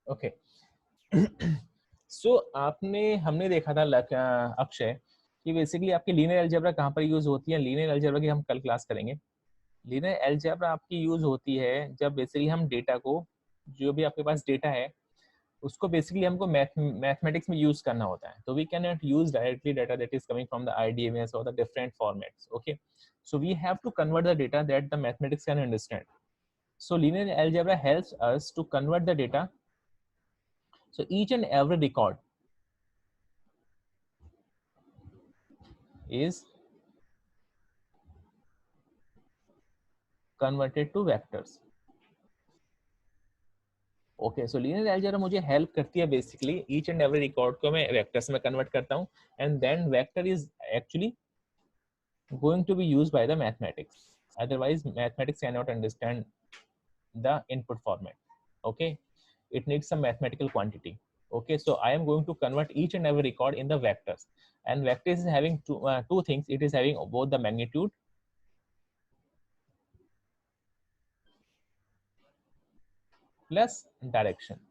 Okay. सो हमने देखा था अक्षय कि बेसिकली आपकी लीनियर अलजेब्रा कहाँ पर यूज होती है। लीनियर अलजेब्रा की हम कल क्लास करेंगे। लीनियर अलजेब्रा आपकी यूज होती है जब बेसिकली हम डेटा को, जो भी आपके पास डेटा है उसको बेसिकली हमको मैथमेटिक्स में यूज करना होता है। तो we can not use directly data that is coming from the IDMS और the different formats. Okay, so we have to convert the data that the mathematics can understand. So linear algebra helps us to convert the data. So each and every record is converted to vectors. Okay, so linear algebra मुझे help करती है basically each and every record को मैं vectors में convert करता हूँ, and then vector is actually going to be used by the mathematics. Otherwise mathematics can not understand the input format. Okay, it needs some mathematical quantity. Okay, so I am going to convert each and every record in the vectors, and vectors is having two things. It is having both the magnitude plus direction.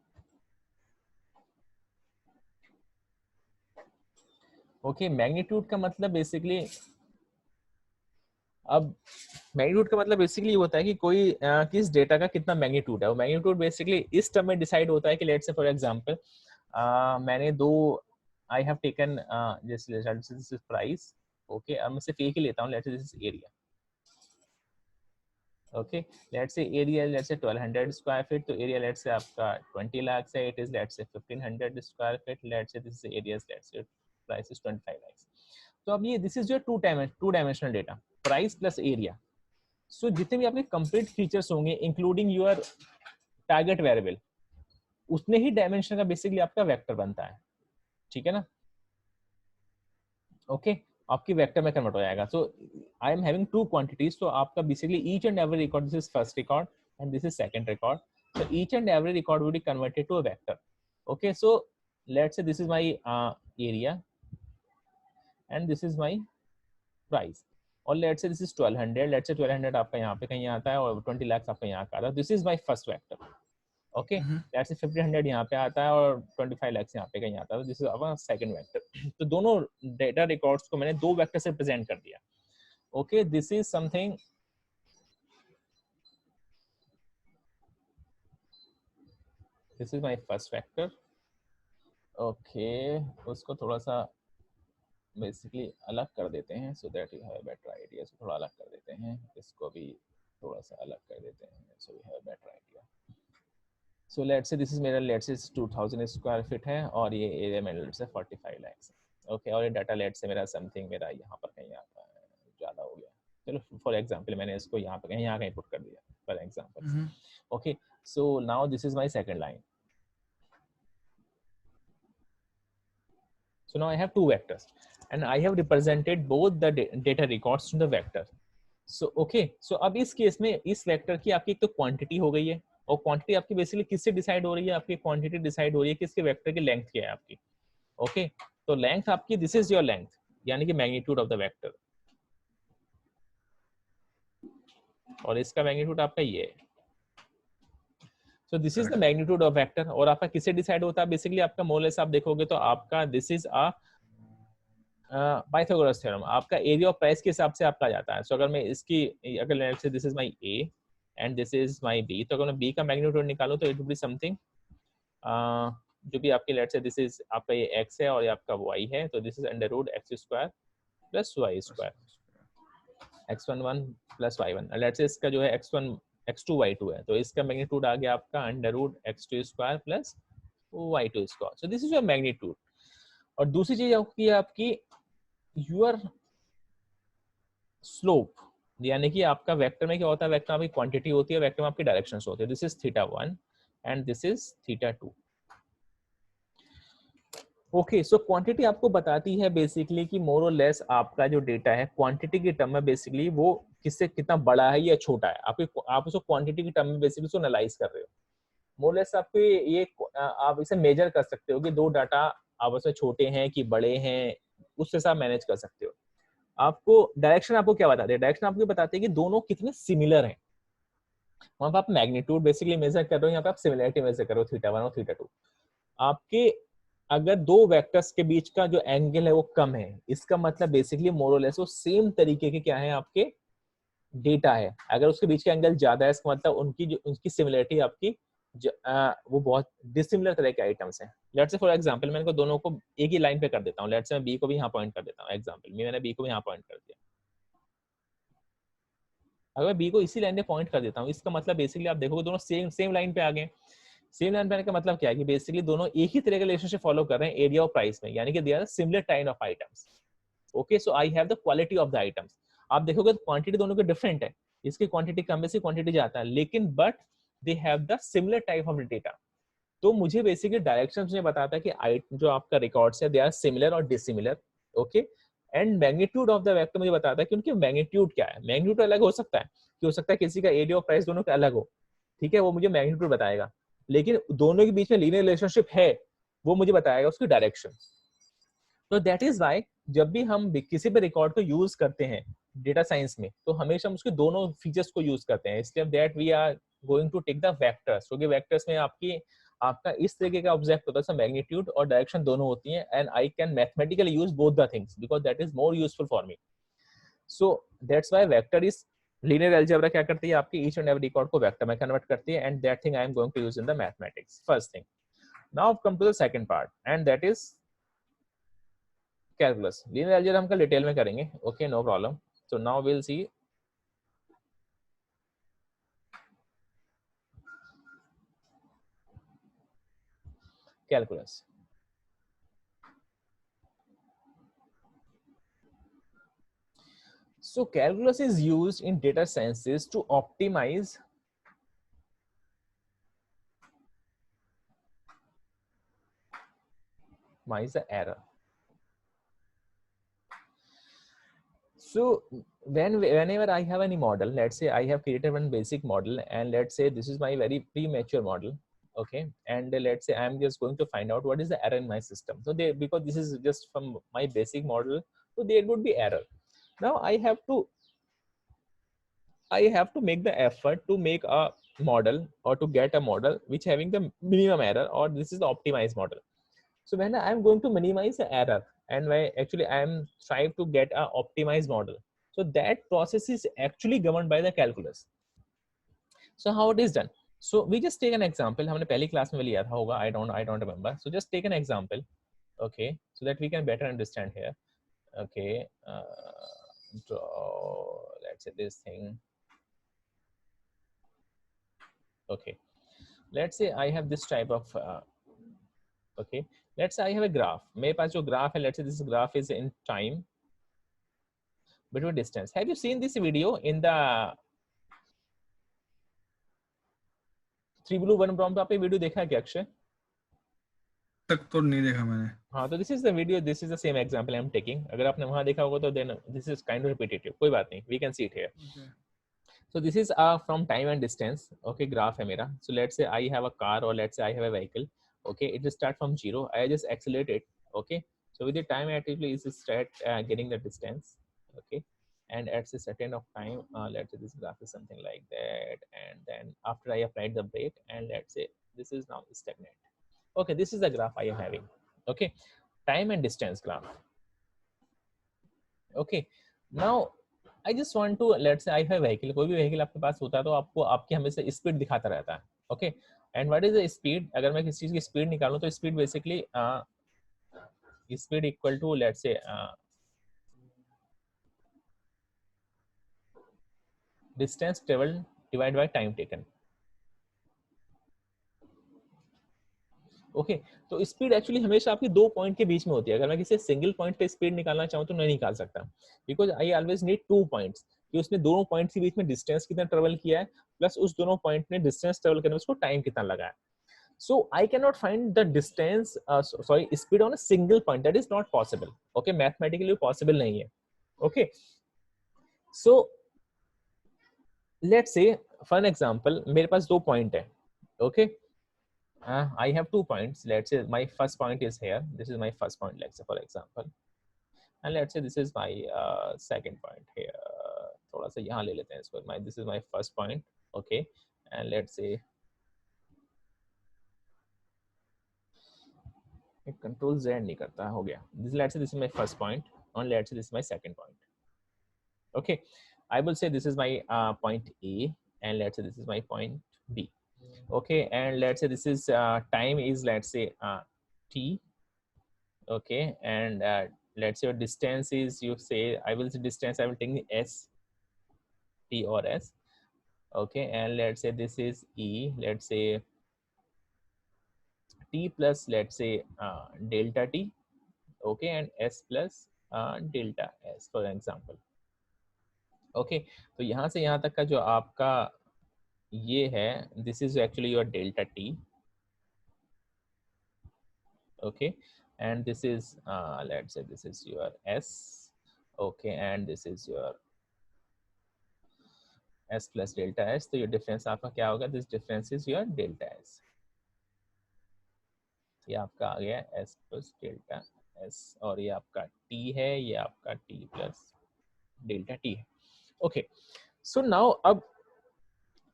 Okay, magnitude का मतलब basically, अब magnitude का मतलब basically होता है कि कोई किस डेटा का कितना मैग्नीट्यूड है। वो मैग्नीट्यूड बेसिकली इस टर्म में डिसाइड होता है कि लेट्स से फॉर एग्जांपल मैंने दो, I have taken this is price. Okay, अब मैं सिर्फ एक ही लेता हूँ, let's say this is area. Okay, let's say area let's से 1200 स्क्वायर फीट, तो एरिया लेट्स से आपका 20 लाख है, it is let's say 1500 square feet, let's say this is area, let's say price is 25 lakh. तो अब ये this is your two dimensional data, price plus area. So जितने भी आपके कंप्लीट फीचर्स होंगे इंक्लूडिंग योर टारगेट वेरिएबल, उतने ही dimension का बेसिकली आपका वेक्टर बनता है। ठीक है ना? ओके, आपकी वेक्टर में कन्वर्ट हो जाएगा। So I am having two quantities, तो आपका basically each and every record, this is first record and this is second record, so each and every record will be converted to a vector. Okay, so let's say this is my area and this is my price, और let's say this is 1200, let's say 1200 आपका यहाँ पे कहीं आता है और 20 लाख आपका यहाँ आता है। This is my first vector. Okay, let's say 1500 यहाँ पे आता है और 25 लाख यहाँ पे कहीं आता है। This is our second vector. तो दोनों डेटा रिकॉर्ड्स को मैंने दो वेक्टर से प्रेजेंट कर दिया। Okay, this is something, this is my first vector. Okay, उसको थोड़ा सा बेसिकली अलग कर देते हैं so that you have better idea. So थोड़ा अलग कर देते हैं, इसको भी थोड़ा सा अलग कर देते हैं so we have better idea. So let's say this is मेरा, लेट्स से 2000 स्क्वायर फीट है और ये एरिया मेरा लेट्स से 45 लाख। ओके, और ये डाटा लेट्स से मेरा समथिंग मेरा यहाँ पर कहीं आता है, ज़्यादा हो गया, चलो फॉर एग्जांपल मैंने इसको यहाँ पर यहाँ कहीं पुट कर दिया for example. Okay, so now this is my second line. So now I have two vectors and I have represented both the data records to the vector. So okay, so अब इस case में इस vector की आपकी एक तो quantity हो गई है, और क्वांटिटी आपकी बेसिकली किससे डिसाइड हो रही है? आपकी क्वांटिटी डिसाइड हो रही है किसके वेक्टर की लेंथ क्या है आपकी। ओके, तो लेंथ आपकी, दिस इज योर लेंथ, यानी कि मैग्नीट्यूड ऑफ द वेक्टर, और इसका मैग्नीट्यूड आपका ये है। सो this is the magnitude of vector. और आपका किससे डिसाइड होता है? बेसिकली आपका मोलेस आप देखोगे तो आपका this is a Pythagoras theorem, आपका एरिया ऑफ प्राइस के हिसाब से आपका जाता है। सो अगर मैं इसकी, अगर let's say this is my A and this is my B, तो अगर मैं बी का मैग्नीट्यूड निकालूं तो इट विल बी समथिंग, जो भी आपकी लेट्स से दिस इज आपका ये एक्स है और ये आपका वाई है, तो this is under root X square plus Y square, x11 plus y1। Let's say इसका जो है x1 x2 y2 है, तो इसका मैग्नीट्यूड आ गया आपका under root x2 square plus y2 square. So this is your magnitude. और दूसरी चीज आपकी योर स्लोप, यानी कि आपका वेक्टर में क्या होता है? वेक्टर में आपकी क्वांटिटी होती है, वेक्टर में आपकी डायरेक्शंस होती है। This is θ1 and this is θ2। Okay, so quantity आपको बताती है बेसिकली कि मोर और लेस आपका जो डेटा है क्वांटिटी की टर्म में बेसिकली वो किससे कितना बड़ा है या छोटा है। आप उसको क्वांटिटी की टर्म में बेसिकली उसको एनालाइज कर रहे हो। मोर लेस आपको ये आप इसे मेजर कर सकते हो कि दो डाटा आपस में छोटे हैं कि बड़े हैं, उससे आप मैनेज कर सकते हो। आपको डायरेक्शन आपको क्या बताते हैं? डायरेक्शन आपको बताते हैं कि दोनों कितने सिमिलर हैं। वहां पर आप मैग्नीट्यूड बेसिकली मेजर कर रहे हो, यहाँ पे आप सिमिलरिटी मेजर कर रहे हो, थीटा 1 और थीटा 2। आपके अगर दो वेक्टर्स के बीच का जो एंगल है वो कम है, इसका मतलब बेसिकली मोर और लेस वो सेम तरीके के क्या है आपके डेटा है। अगर उसके बीच का एंगल ज्यादा है, इसका मतलब उनकी सिमिलरिटी आपकी वो बहुत डिसिमिलर तरह के आइटम्स हैं। लेट्स से फॉर एग्जांपल मैं इनको दोनों को एक ही लाइन पे कर देता हूँ। लेट्स से मैं बी को भी यहाँ पॉइंट कर देता हूँ, एग्जांपल में मैंने बी को भी यहाँ पॉइंट कर दिया। अगर बी को इसी लाइन पे पॉइंट कर देता हूँ, इसका मतलब बेसिकली आप देखोगे दोनों सेम सेम लाइन पे आ गए। सेम लाइन पे आने का मतलब क्या है कि बेसिकली दोनों एक ही तरह का रिलेशनशिप फॉलो कर रहे हैं एरिया और प्राइस में, यानी कि they are similar type of items. Okay, so I have the quality of the items. आप देखोगे तो क्वांटिटी दोनों के डिफरेंट है, इसकी क्वांटिटी कम है, क्वांटिटी ज्यादा है, लेकिन but they have the similar type of data. तो मुझे बेसिकली डायरेक्शन मुझे बताता है कि जो आपका रिकॉर्ड्स है दे आर सिमिलर और dissimilar. Okay, and magnitude of the vector मुझे बताता है कि उनकी मैग्नीट्यूड क्या है। मैग्नीट्यूड अलग हो सकता है, कि हो सकता है किसी का एरिया और प्राइस दोनों का अलग हो, ठीक है, वो मुझे मैग्नीट्यूड बताएगा, लेकिन दोनों के बीच में लीनियर रिलेशनशिप है, वो मुझे बताएगा उसकी डायरेक्शन। तो दैट इज वाई जब भी हम किसी भी रिकॉर्ड को यूज करते हैं डेटा साइंस में, तो हमेशा हम उसके दोनों फीचर्स को यूज करते हैं। इसलिए that we are going to take the vectors, क्योंकि वेक्टर्स में आपका इस तरीके का ऑब्जेक्ट होता है, मैग्नीट्यूड और डायरेक्शन दोनों होती हैं, and I can mathematically use both the things because that is more useful for me. So that's why vector is linear algebra क्या करती है आपकी ईच एंड एवरी रिकॉर्ड को वेक्टर में कन्वर्ट करती है, and that thing I am going to use in the mathematics, first thing. Now come to the second part, and that is calculus. Linear algebra हम कल detail में करेंगे, okay, no problem. So now will see calculus. So calculus is used in data sciences to optimize the error. So whenever I have any model, let's say I have created one basic model, and let's say this is my very premature model, okay, and let's say I'm just going to find out what is the error in my system. So because this is just from my basic model, so there would be error. Now I have to make the effort to make a model or to get a model which having the minimum error, or this is the optimized model. So when I am going to minimize the error, and when actually I am trying to get a optimized model, so that process is actually governed by the calculus. So how it is done? So we just take an example. हमने पहली class में लिया था होगा, I don't remember. So just take an example, okay, so that we can better understand here. Okay, draw, let's say this thing. Okay, let's say I have this type of okay, let's say I have a graph. मेरे पास जो graph है, let's say this graph is in time between distance. Have you seen this video in the Three Blue One Brown? आपने video देखा है क्या अक्षय? तक तो नहीं देखा मैंने। हाँ, तो this is the video, this is the same example I am taking. अगर आपने वहां देखा होगा तो then this is kind of repetitive, कोई बात नहीं, we can see it here. So this is from time and distance, okay, graph है मेरा. So let's say I have a car or let's say I have a vehicle, okay, it will start from 0, I just accelerate it, okay, so with the time actively is start getting the distance, okay, and at a certain of time, let's say this graph is something like that, and then after I applied the brake, and let's say this is now stagnant. Okay, this is the graph I am having, okay, time and distance graph, okay. Now I just want to let's say I have vehicle, कोई भी vehicle आपके पास होता है तो आपको आपकी हमेशा speed दिखाता रहता है, okay, and what is the speed? अगर मैं किसी चीज की स्पीड निकालूं तो speed basically speed equal to let's say distance travel divide by time taken, okay. तो स्पीड एक्चुअली हमेशा आपकी दो पॉइंट के बीच में होती है। अगर मैं किसी सिंगल पॉइंट पे स्पीड निकालना चाहूँ तो नहीं निकाल सकता, because I always need two points, कि उसने दोनों पॉइंट्स के बीच में डिस्टेंस कितना ट्रेवल किया है, प्लस उस दोनों पॉइंट ने डिस्टेंस ट्रेवल करने में उसको टाइम कितना लगा है। So I cannot find the distance, speed on a single point. That is not possible. Okay, mathematically possible नहीं है. Okay, so let's say for an example, मेरे पास दो पॉइंट है. Okay, I have 2 points. Let's say my first point is here. This is my first point, let's say for example, and let's say this is my second point here. थोड़ा सा यहाँ ले लेते हैं इसको. This is my first point. Okay, and let's say control Z नहीं करता, हो गया. This, let's say this is my first point, and let's say this is my second point. Okay, I will say this is my point A, and let's say this is my point B. Okay, and let's say this is time is, let's say T. Okay, and let's say your distance is, you say, I will say distance, I will take S, T or S. Okay, and let's say this is E, let's say T plus, let's say delta T. Okay, and S plus delta S, for example. Okay, तो यहाँ से यहाँ तक का जो आपका ये है, this is actually your delta T. Okay, and this is let's say this is your S. Okay, and this is your S plus delta S. तो ये डिफरेंस आपका क्या होगा? This difference is your delta S. ये आपका आ गया S plus delta S, और ये आपका T है, ये आपका T plus delta T है. ओके, सो नाउ अब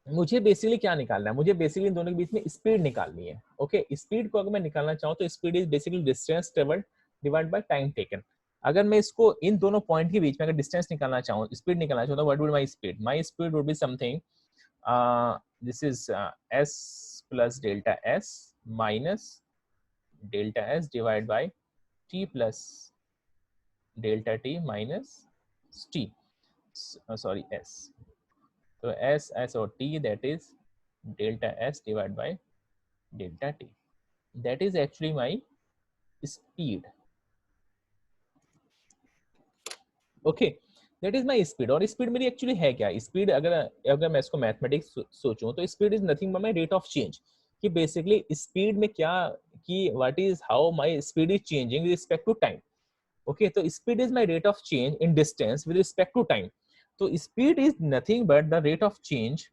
मुझे बेसिकली क्या निकालना है? मुझे बेसिकली इन दोनों के बीच में स्पीड निकालनी है. ओके, स्पीड को अगर मैं निकालना चाहूँ तो speed is basically distance travelled divide by time taken. अगर मैं इसको इन दोनों पॉइंट के बीच में अगर डिस्टेंस निकालना चाहूँ, स्पीड निकालना चाहूँ, तो what would my speed? My speed would be something this is s plus delta s minus delta s divided by t plus delta t minus t. Sorry, s. So s or t, that is delta s divided by delta t. That is actually my speed. Okay, that is my speed. और speed मेरी actually है क्या? speed अगर मैं इसको mathematics सोचूं तो speed is nothing but my rate of change. कि basically speed में क्या कि what is how my speed is changing with respect to time. Okay, तो speed is my rate of change in distance with respect to time. तो speed is nothing but the rate of change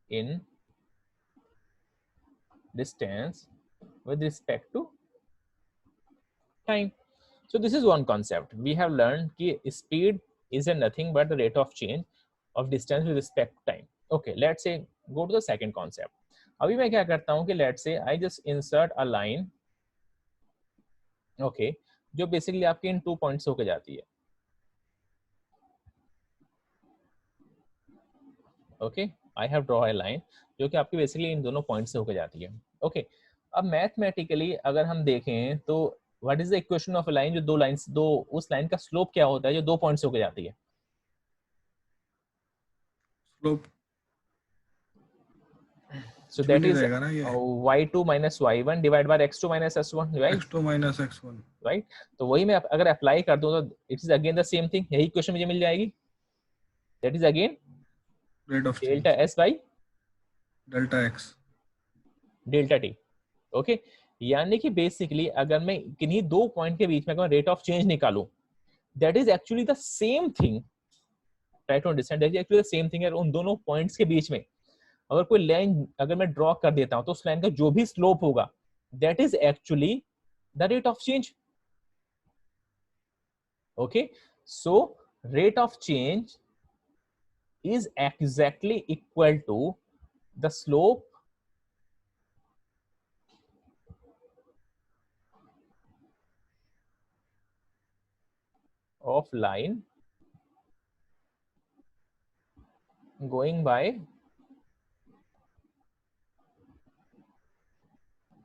in distance with respect to time. So this is one concept. We have learned कि speed is a nothing but the rate of change of distance with respect to time. Okay, let's say go to the second concept. अभी मैं क्या करता हूँ कि let's say I just insert a line. Okay, जो basically आपके इन 2 points होके जाती है. Okay, I have draw a line जो कि आपकी basically इन दोनों points से होके जाती है. Okay, अब mathematically अगर हम देखें तो what is the equation of a line? जो दो लाइंस, दो उस लाइन का स्लोप क्या होता है जो 2 points से होके जाती है? स्लोप So that is रहेगा ना ये y2 minus y1 divided by x2 minus s1, right? x2 minus x1, right? तो वही मैं अगर अप्लाई कर दूं तो it is again the same thing. यही इक्वेशन मुझे मिल जाएगी. That is again rate of delta change, s by delta x. Delta T. Okay, यानी कि बेसिकली अगर मैं किन्हीं दो पॉइंट के बीच में अगर रेट ऑफ चेंज निकालूं, that is actually the same thing. Try to understand, that is actually the same thing. उन दोनों पॉइंट्स के बीच में अगर कोई लाइन अगर मैं ड्रॉ कर देता हूं तो उस लाइन का जो भी स्लोप होगा that is actually the rate of change. Okay, so rate of change is exactly equal to the slope of line going by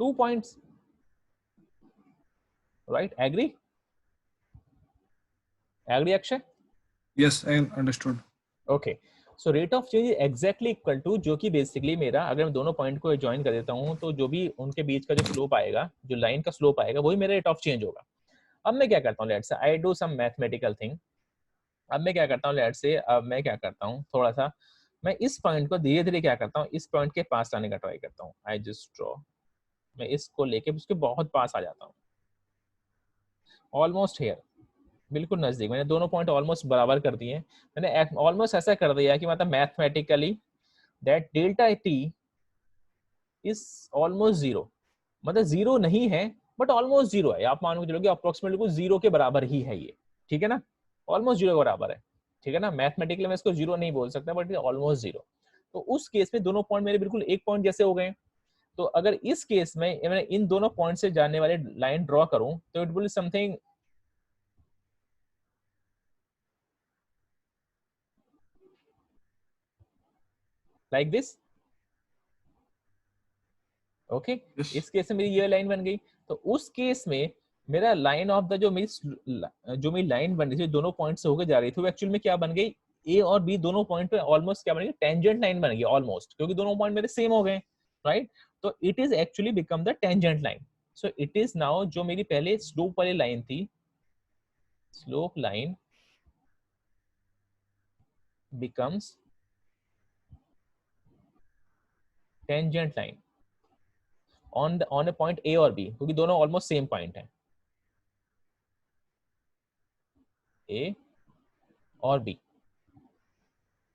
2 points, right? Agree Akshay? Yes, I understood. Okay, so rate of change is exactly equal to, जो कि basically मेरा अगर मैं दोनों point को join कर देता हूं तो जो भी उनके बीच का जो स्लोप आएगा, जो लाइन का स्लोप आएगा, वही मेरा रेट ऑफ चेंज होगा. अब मैं क्या करता हूं, let's say I do some mathematical thing. अब मैं क्या करता हूं, लेट्स से अब मैं क्या करता हूं, थोड़ा सा मैं इस पॉइंट को धीरे धीरे क्या करता हूं, इस पॉइंट के पास आने का ट्राई करता हूं. आई जस्ट ड्रॉ, मैं इसको लेके उसके बहुत पास आ जाता हूं, ऑलमोस्ट हियर, बिल्कुल नजदीक. मैंने दोनों पॉइंट ऑलमोस्ट बराबर कर दिए. मैंने ऑलमोस्ट ऐसा कर दिया कि मतलब mathematically that delta T is almost zero. मतलब जीरो नहीं है बट ऑलमोस्ट जीरो है. आप मान के चलोगे अप्रोक्सीमेटली कुछ जीरो के बराबर ही है ये. ठीक है ना? ऑलमोस्ट जीरो के बराबर है, ठीक है ना। मैथमेटिकली मैं इसको जीरो नहीं बोल सकता, बट ऑलमोस्ट जीरो। तो उस केस में दोनों पॉइंट मेरे बिल्कुल एक पॉइंट जैसे हो गए। तो अगर इस केस में मैं इन दोनों पॉइंट से जाने वाले लाइन ड्रॉ करूं तो it will something like this, okay. Yes. इस केस में मेरी ये लाइन बन गई। तो उस केस में मेरा लाइन ऑफ द जो मेरी लाइन बन रही थी दोनों पॉइंट से होकर जा रही थी, वो एक्चुअल में क्या बन गई, ए और बी दोनों पॉइंट पे ऑलमोस्ट क्या बन गई, टेंजेंट लाइन बन गई ऑलमोस्ट, क्योंकि दोनों पॉइंट मेरे सेम हो गए, राइट। तो it is actually become the tangent line. So it is now, जो मेरी पहले स्लोप वाली लाइन थी, slope line becomes tangent line on A point A और बी, क्योंकि दोनों ऑलमोस्ट सेम पॉइंट है, ए और बी,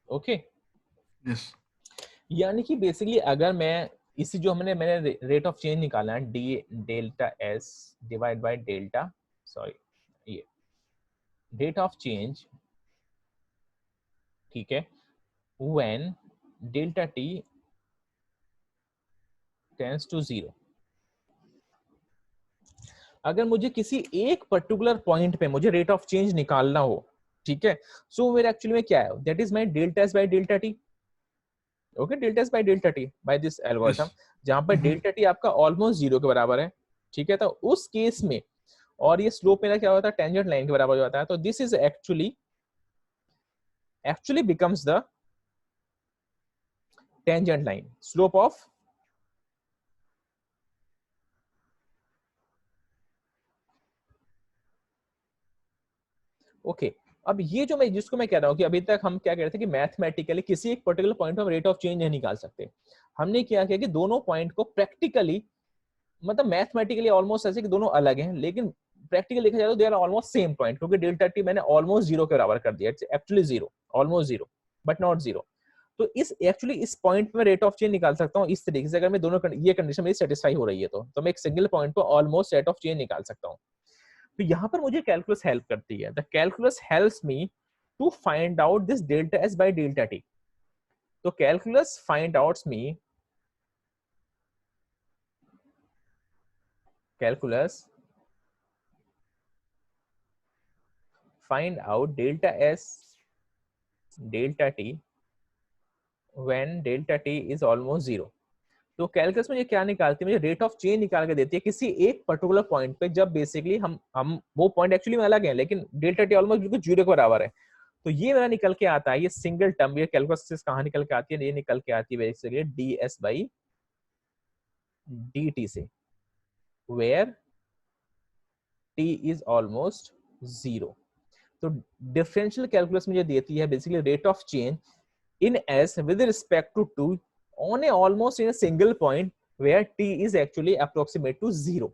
ओके। Yes. यानी कि बेसिकली अगर मैं इसी जो मैंने रेट ऑफ चेंज निकाला है, D delta S divide by delta, sorry, ये रेट ऑफ चेंज, ठीक है, when delta T tends to zero. अगर मुझे किसी एक पर्टिकुलर पॉइंट पे मुझे रेट ऑफ चेंज निकालना हो, ठीक है, सो मेरे एक्चुअली में क्या है, that is my delta S by delta T, okay, delta S by delta T by this algorithm, Yes. जहां पर Mm-hmm. डेल्टा टी आपका ऑलमोस्ट जीरो के बराबर है, ठीक है। तो उस केस में, और ये स्लोप मेरा क्या होता है, टेंजेंट लाइन के बराबर हो जाता है। तो this is actually becomes the tangent line, slope of okay. अब ये जो मैं जिसको मैं कह रहा हूँ कि अभी तक हम क्या कह रहे थे कि मैथमेटिकली किसी एक पर्टिकुलर पॉइंट पर हम रेट ऑफ चेंज नहीं निकाल सकते। हमने क्या किया कि दोनों पॉइंट को प्रैक्टिकली, मतलब मैथमेटिकली ऑलमोस्ट ऐसे कि दोनों अलग हैं, लेकिन प्रैक्टिकली देखा जाए तो they are almost same point, क्योंकि डेल्टा टी मैंने ऑलमोस्ट जीरो के बराबर कर दिया, it's actually zero, almost zero but not zero. तो इस एक्चुअली इस पॉइंट पे रेट ऑफ चेंज निकाल सकता हूँ इस तरीके से, अगर मैं दोनों ये कंडीशन मेरी सेटिस्फाई हो रही है तो मैं एक सिंगल पॉइंट पर ऑलमोस्ट रेट ऑफ चेंज निकाल सकता हूँ। तो यहाँ पर मुझे कैलकुलस हेल्प करती है, the calculus helps me to find out this delta S by delta T. तो calculus find outs me, calculus find out delta s delta t when delta t is almost zero। तो calculus मुझे क्या निकालती है, मुझे rate of change निकाल के देती है किसी एक पर्टिकुलर पॉइंट पे, जब बेसिकली हम वो पॉइंट एक्चुअली में अलग है लेकिन डेल्टा टी ऑलमोस्ट बिल्कुल जीरो के बराबर है। तो ये मेरा निकल के आता है, ये सिंगल टर्म, ये कैलकुलस से कहाँ निकल के आती है, ये निकल के आती है basically D S by D T से, where T is almost zero. तो डिफरेंशियल कैलकुलस मुझे देती है basically rate of change in s with respect to 2 on a almost in a single point where t is actually approximate to 0।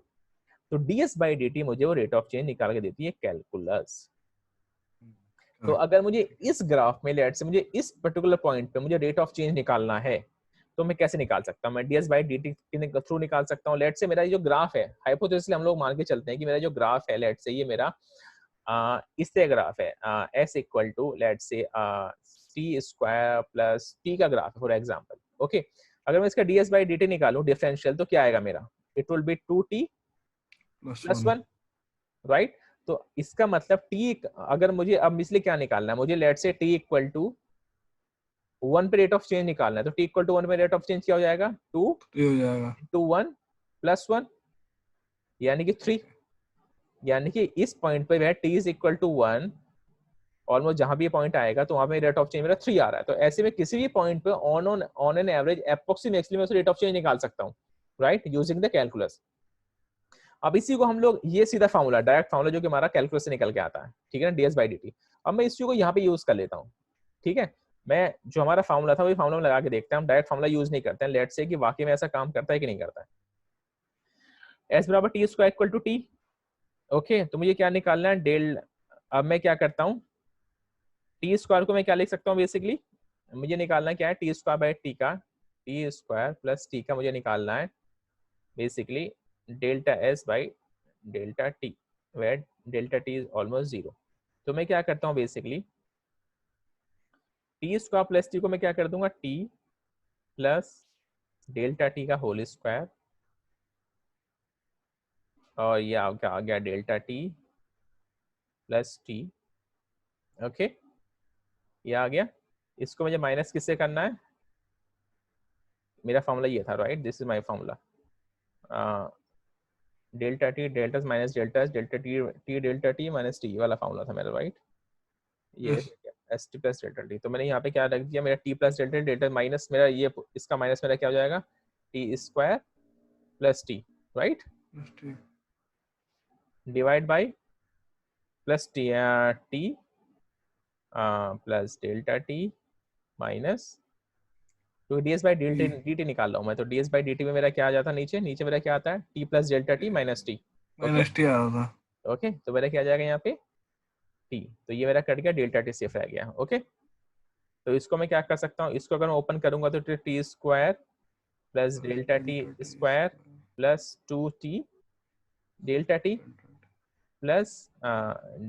तो ds by dt मुझे वो rate of change निकाल के देती है कैलकुलस। तो Correct. अगर मुझे इस ग्राफ में लेट से मुझे इस पर्टिकुलर पॉइंट पे मुझे रेट ऑफ चेंज निकालना है, तो मैं कैसे निकाल सकता हूँ, मैं ds by dt के थ्रू निकाल सकता हूँ। लेट से मेरा जो ग्राफ है, हाइपोथेसिस हम लोग मान के चलते हैं कि मेरा जो ग्राफ है, लेट से ये मेरा इस तरह ग्राफ है, s इक्वल टू लेट से टी स्क्वायर प्लस टी का ग्राफ है फॉर एग्जांपल, ओके। अगर मैं इसका ds बाई dt निकालूं डिफरेंशियल, तो क्या आएगा मेरा, it will be 2t Plus plus 1. 1, right. तो इसका मतलब t, अगर मुझे अब इसलिए क्या निकालना है, मुझे लेट से t इक्वल टू 1 पे रेट ऑफ चेंज निकालना है। तो t इक्वल टू 1 पे रेट ऑफ चेंज क्या हो जाएगा, 2 3 हो जाएगा. इंटू 1 प्लस 1 यानी कि 3। यानी कि इस पॉइंट पे वह t is equal to 1, almost जहां भी ये पॉइंट आएगा तो वहां पे रेट ऑफ चेंज मेरा 3 आ रहा है। तो ऐसे में किसी भी पॉइंट पे ऑन एन एवरेज अप्रोक्सीमेटली मैं रेट ऑफ चेंज निकाल सकता हूँ, राइट, यूजिंग द कैलकुलस। अब इसी को हम लोग, ये सीधा फार्मूला, डायरेक्ट फार्मूला जो कि हमारा कैलकुलस से निकल के आता है, ठीक है ना, ds बाई dt। अब मैं इस चीज को यहाँ पे यूज कर लेता हूँ, ठीक है। मैं जो हमारा फार्मूला था वही फार्मूला लगा के देखते हैं, हम डायरेक्ट फार्मूला यूज नहीं करते हैं, लेट से कि वाकई में ऐसा काम करता है कि नहीं करता है। s बराबर T square equal to T, okay. तो मुझे क्या निकालना है, डेल, अब मैं क्या करता हूँ, टी स्क्वायर को मैं क्या लिख सकता हूँ, बेसिकली मुझे निकालना क्या है, टी स्क्वायर बाई टी का, टी स्क्वायर प्लस टी का मुझे निकालना है basically delta S by delta T, where delta T is almost zero. तो मैं क्या करता हूँ basically T square plus T को मैं क्या कर दूंगा टी प्लस डेल्टा टी का होल स्क्वायर, और ये क्या आ गया delta T plus T. Okay, ये आ गया। इसको मुझे माइनस किससे करना है, मेरा फॉर्मूला ये था right, this is my formula, delta T delta minus delta delta T T delta T minus T वाला फॉर्मूला था मेरा राइट। ये yes S T plus delta T, तो मैंने यहाँ पे क्या रख दिया, मेरा T plus delta delta minus मेरा ये इसका माइनस मेरा क्या हो जाएगा T square plus T right, ठीक divide by plus T T plus delta T minus, तो ds बाई डी टी निकाल रहा हूँ मैं, तो ds बाई डी टी में मेरा क्या आ जाता है नीचे, नीचे मेरा क्या आता है t plus delta T minus T. Okay minus T आ रहा था। ओके, तो मेरा क्या आ जाएगा यहाँ पे t, तो ये मेरा कट गया, डेल्टा टी सिर्फ रह गया। ओके, तो इसको मैं क्या कर सकता हूँ, इसको अगर मैं ओपन करूंगा तो T square plus delta T square plus 2t delta T plus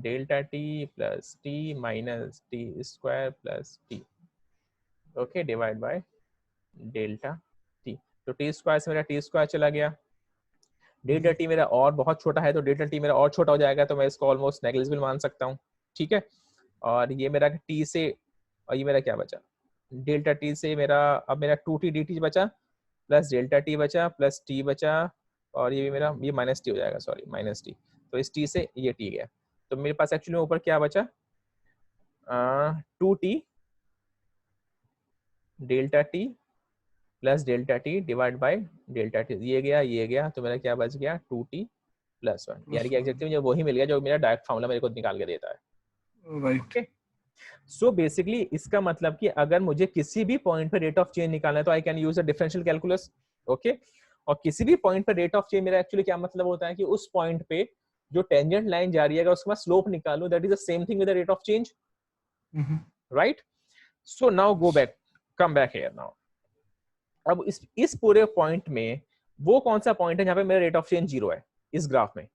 delta T plus T minus T square plus T. Okay, divide by delta T, तो टी स्क्वायर से मेरा टी स्क्वायर चला गया, डेल्टा टी मेरा और बहुत छोटा है तो डेल्टा टी मेरा और छोटा हो जाएगा, तो मैं इसको ऑलमोस्ट नेग्लिजिबल मान सकता हूँ। ठीक है, और ये मेरा टी से, और ये मेरा क्या बचा डेल्टा टी से मेरा, अब मेरा 2t dt बचा प्लस डेल्टा टी बचा प्लस टी बचा, और ये भी मेरा ये माइनस टी हो जाएगा, सॉरी माइनस टी, तो इस टी से ये टी गया, तो मेरे पास एक्चुअली ऊपर क्या बचा 2t delta T plus delta T divide by delta T, ये गया, तो मेरा क्या बच गया 2t प्लस 1, यानी कि एग्जैक्टली मुझे वही मिल गया जो मेरा डायरेक्ट फॉर्मूला मेरे को निकाल के देता है। राइट। ओके, सो बेसिकली इसका मतलब कि अगर मुझे किसी भी पॉइंट पे रेट ऑफ चेंज निकालना है तो I can use a differential calculus. Okay, और किसी भी पॉइंट पे रेट ऑफ चेंज मेरा एक्चुअली क्या मतलब होता है कि उस पॉइंट पे जो टेंजेंट लाइन जा रही है अगर उसके बाद स्लोप निकालूं, that is the same thing with the rate of change, right. So now go back, come back here now. अब इस पूरे पॉइंट में वो कौन सा पॉइंट है जहां पे मेरा रेट ऑफ चेंज जीरो है इस ग्राफ में,